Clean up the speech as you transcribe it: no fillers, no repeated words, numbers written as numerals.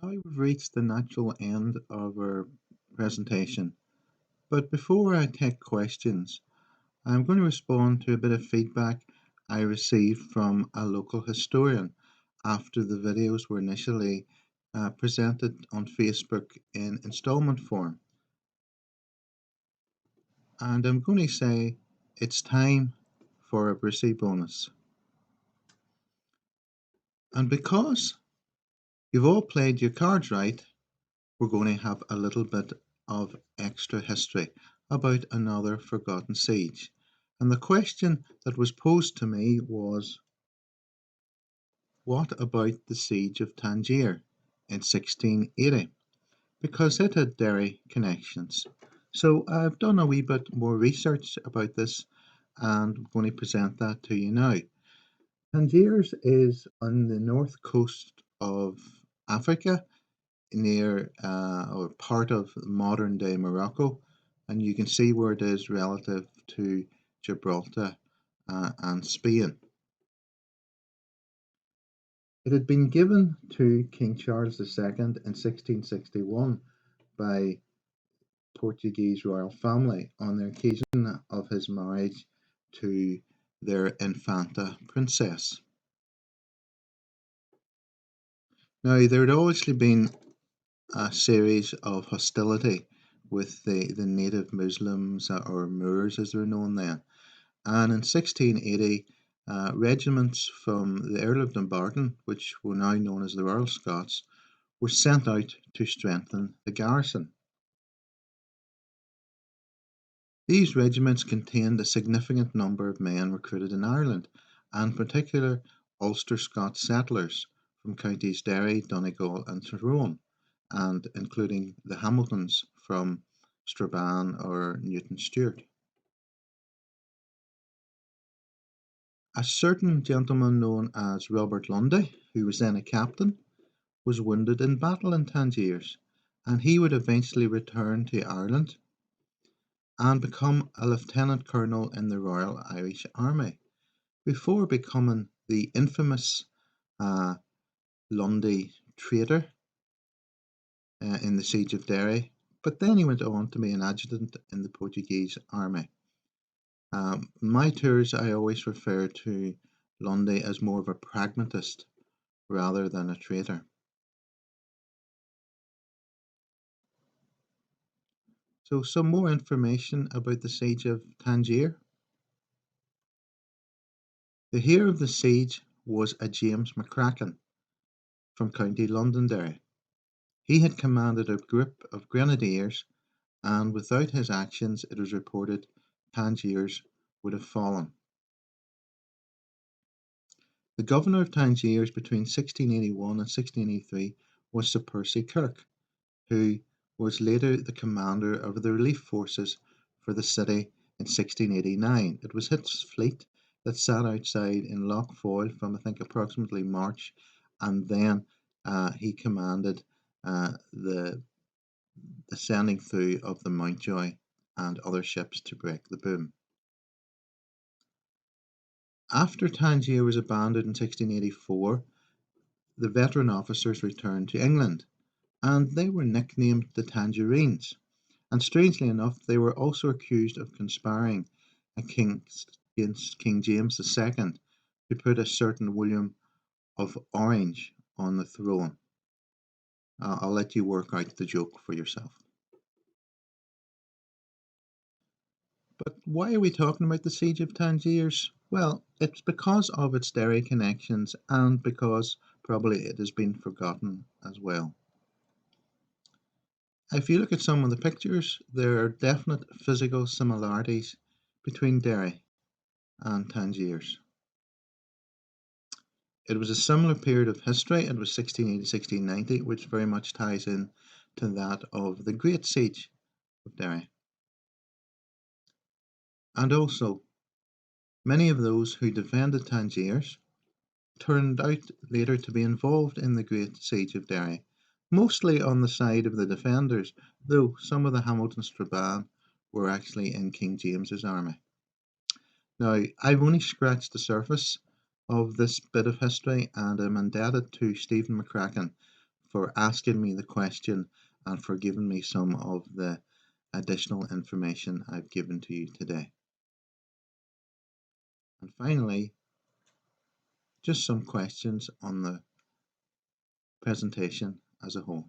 Now we've reached the natural end of our presentation, but before I take questions, I'm going to respond to a bit of feedback I received from a local historian after the videos were initially presented on Facebook in installment form. And I'm going to say it's time for a Brucie bonus. And because you've all played your cards right, we're going to have a little bit of extra history about another forgotten siege. And the question that was posed to me was, what about the siege of Tangier in 1680? Because it had Derry connections. So I've done a wee bit more research about this and I'm going to present that to you now. Tangiers is on the north coast of Africa near or part of modern day Morocco, and you can see where it is relative to Gibraltar and Spain. It had been given to King Charles II in 1661 by Portuguese royal family on the occasion of his marriage to their Infanta princess. Now, there had obviously been a series of hostility with the native Muslims or Moors as they're known then. And in 1680, regiments from the Earl of Dumbarton, which were now known as the Royal Scots, were sent out to strengthen the garrison. These regiments contained a significant number of men recruited in Ireland, and in particular Ulster Scots settlers from counties Derry, Donegal, and Tyrone, and including the Hamiltons from Strabane or Newton Stewart. A certain gentleman known as Robert Lundy, who was then a captain, was wounded in battle in Tangiers, and he would eventually return to Ireland and become a lieutenant colonel in the Royal Irish Army before becoming the infamous uh, Lundy traitor in the Siege of Derry. But then he went on to be an adjutant in the Portuguese army. In my tours, I always refer to Lundy as more of a pragmatist rather than a traitor. So, some more information about the Siege of Tangier. The hero of the siege was a James McCracken from County Londonderry. He had commanded a group of grenadiers, and without his actions, it was reported Tangiers would have fallen. The governor of Tangiers between 1681 and 1683 was Sir Percy Kirk, who was later the commander of the relief forces for the city in 1689. It was his fleet that sat outside in Lough Foyle from I think approximately March, and then he commanded the sending through of the Mountjoy and other ships to break the boom. After Tangier was abandoned in 1684, the veteran officers returned to England, and they were nicknamed the Tangerines. And strangely enough, they were also accused of conspiring against King James II to put a certain William of Orange on the throne. I'll let you work out the joke for yourself. But why are we talking about the Siege of Tangiers? Well, it's because of its Derry connections and because probably it has been forgotten as well. If you look at some of the pictures, there are definite physical similarities between Derry and Tangiers. It was a similar period of history. It was 1680 1690, which very much ties in to that of the Great Siege of Derry. And also, many of those who defended Tangiers turned out later to be involved in the Great Siege of Derry, mostly on the side of the defenders, though some of the Hamilton Strabane were actually in King James's army. Now, I've only scratched the surface of this bit of history, and I'm indebted to Stephen McCracken for asking me the question and for giving me some of the additional information I've given to you today. And finally, just some questions on the presentation as a whole.